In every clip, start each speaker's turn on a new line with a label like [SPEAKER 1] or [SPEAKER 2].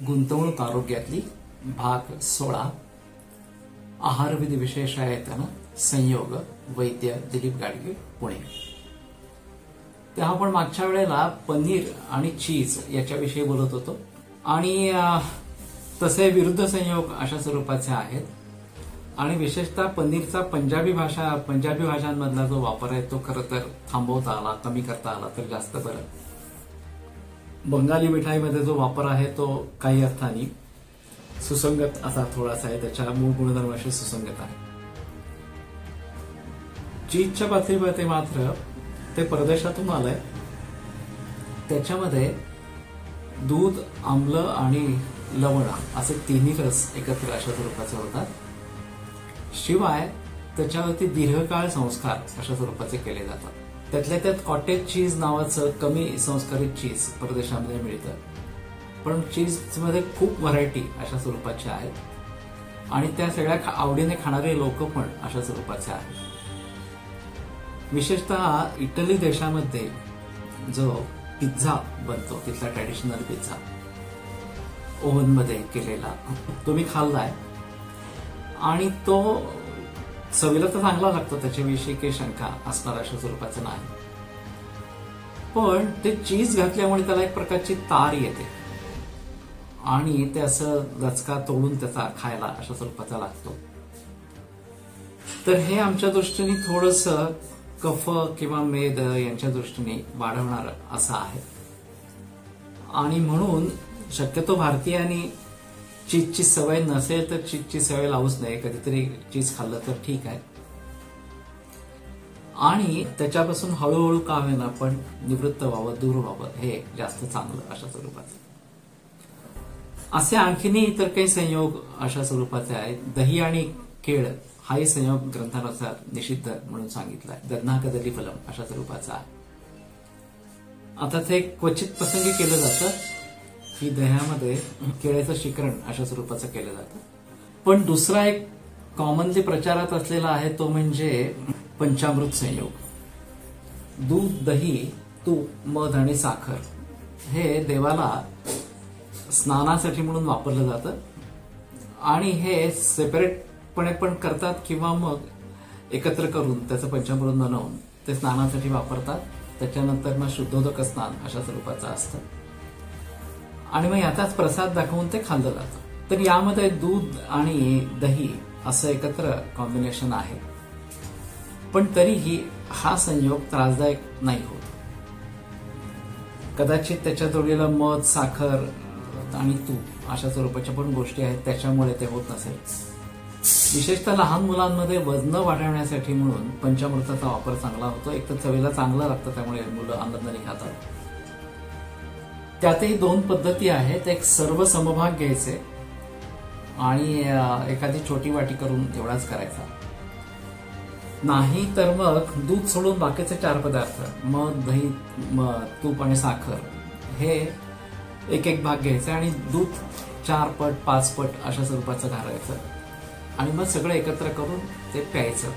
[SPEAKER 1] गुंतवणूक आरोग्यातली भाग 16 आहारविधी विशेषायतन संयोग वैद्य दिलीप गाडगे पुणे। तेव्हा आपण मागच्या वेळेला पनीर आणि चीज याच्याविषयी बोलत होतो आणि तसे विरुद्ध संयोग अशा स्वरूपाचे आहेत आणि विशेषतः पनीरचा पंजाबी भाषांमधला जो वापर आहे तो खरं तर थांबवता आला, कमी करता आला तर जास्त बरं। बंगाली मिठाईमध्ये जो वापर आहे तो काही अर्थाने सुसंगत असा थोडासा आहे, त्याच्या मूळ गुणधर्माशी सुसंगत आहे। चीजच्या बाबतीत मात्र ते परदेशातून आलंय, त्याच्यामध्ये दूध, आम्ल आणि लवण असे तिन्ही रस एकत्र अशा स्वरूपाचे होतात। शिवाय त्याच्यावरती दीर्घकाळ संस्कार अशा स्वरूपाचे केले जातात। त्यातल्या त्यात कॉटेज चीज नावाचं कमी संस्कारित चीज परदेशामध्ये मिळतं, पण चीजमध्ये खूप व्हरायटी अशा स्वरूपाच्या आहेत आणि त्या सगळ्या आवडीने खाणारे लोक पण अशा स्वरूपाचे आहेत। विशेषतः इटली देशामध्ये जो पिझ्झा बनतो, तिथला ट्रॅडिशनल पिझ्झा ओव्हनमध्ये केलेला, तो मी खाल्लाय आणि तो चवीला तर चांगला लागतो, त्याच्याविषयी काही शंका असणार अशा स्वरूपाचं नाही, पण ते चीज घातल्यामुळे त्याला एक प्रकारची तार येते आणि ते असं लचका तोडून त्याचा खायला अशा स्वरूपाचा लागतो। तर हे आमच्या दृष्टीने थोडंसं कफ किंवा मेद यांच्या दृष्टीने वाढवणार असं आहे आणि म्हणून शक्यतो भारतीयांनी चीजची सवय नसेल तर चीजची सवय लावूच नये, कधीतरी चीज खाल्लं तर ठीक आहे आणि त्याच्यापासून हळूहळू का होईना पण निवृत्त व्हावं, दूर व्हावं, हे जास्त चांगलं अशा स्वरूपाचं। असे आणखीनही इतर काही संयोग अशा स्वरूपाचे आहेत। दही आणि केळ हाही संयोग ग्रंथानुसार निषिद्ध म्हणून सांगितलाय, दधनाकदली फलम अशा स्वरूपाचा आहे। आता ते क्वचित प्रसंगी केलं जातं की दह्यामध्ये केळ्याचं शिकरण अशा स्वरूपाचं केलं जातं, पण दुसरा एक कॉमनली प्रचारात असलेला आहे तो म्हणजे पंचामृत संयोग। दूध, दही, तूप, मध आणि साखर हे देवाला स्नानासाठी म्हणून वापरलं जातं आणि हे सेपरेटपणे पण करतात किंवा मग एकत्र करून त्याचं पंचामृत बनवून ते स्नानासाठी वापरतात। त्याच्यानंतर मग शुद्धोदक स्नान अशा स्वरूपाचं असतं आणि मग याचाच प्रसाद दाखवून ते खाल्लं जातं। तर यामध्ये दूध आणि दही असं एकत्र कॉम्बिनेशन आहे, पण तरीही हा संयोग त्रासदायक नाही होत। कदाचित त्याच्या जोडीला मध, साखर आणि तूप अशा स्वरूपाच्या पण गोष्टी आहेत, त्याच्यामुळे ते होत नसेल। विशेषतः लहान मुलांमध्ये वजन वाढवण्यासाठी म्हणून पंचामृताचा वापर चांगला होतो। एक तर चवीला चांगला लागतं, त्यामुळे मुलं आनंदाने खातात। त्यातही दोन पद्धती आहेत, एक सर्व समभाग घ्यायचे आणि एखादी छोटी वाटी करून एवढाच करायचा, नाही तर मग दूध सोडून बाकीचे 4 पदार्थ मध, दही, तूप आणि साखर हे एक एक भाग घ्यायचे आणि दूध 4 पट 5 पट अशा स्वरूपाचं घालायचं आणि मग सगळं एकत्र करून ते प्यायचं।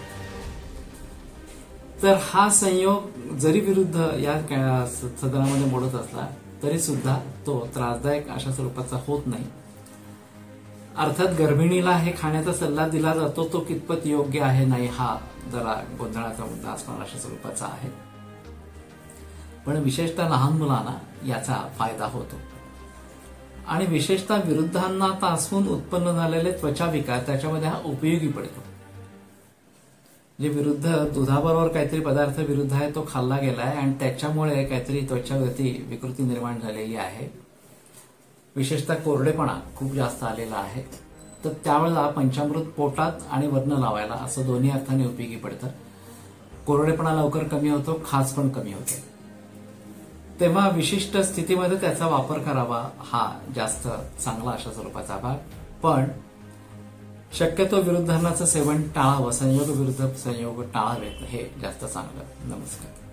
[SPEAKER 1] तर हा संयोग जरी विरुद्ध या सदनामध्ये मोडत असला तरी सुद्धा तो त्रासदायक अशा स्वरूपाचा होत नाही। अर्थात गर्भिणीला हे खाण्याचा सल्ला दिला जातो, तो कितपत योग्य आहे नाही हा जरा गोंधळाचा मुद्दा असणार अशा स्वरूपाचा आहे, पण विशेषतः लहान मुलांना याचा फायदा होतो आणि विशेषतः विरुद्धांनापासून उत्पन्न झालेले त्वचा विकार त्याच्यामध्ये हा उपयोगी पडतो। जे विरुद्ध दुधाबरोबर काहीतरी पदार्थ विरुद्ध आहे तो खाल्ला गेलाय आणि त्याच्यामुळे काहीतरी त्वचावरती विकृती निर्माण झालेली आहे, विशेषतः कोरडेपणा खूप जास्त आलेला आहे, तर त्यावेळेला पंचामृत पोटात आणि वरनं लावायला असं दोन्ही अर्थाने उपयोगी पडतं। कोरडेपणा लवकर कमी होतो, खाज पण कमी होते, तेव्हा विशिष्ट स्थितीमध्ये त्याचा वापर करावा हा जास्त चांगला अशा स्वरूपाचा भाग, पण शक्यतो विरुद्धांनाचं सेवन टाळावं, संयोग विरुद्ध संयोग टाळावेत हे जास्त चांगलं। नमस्कार।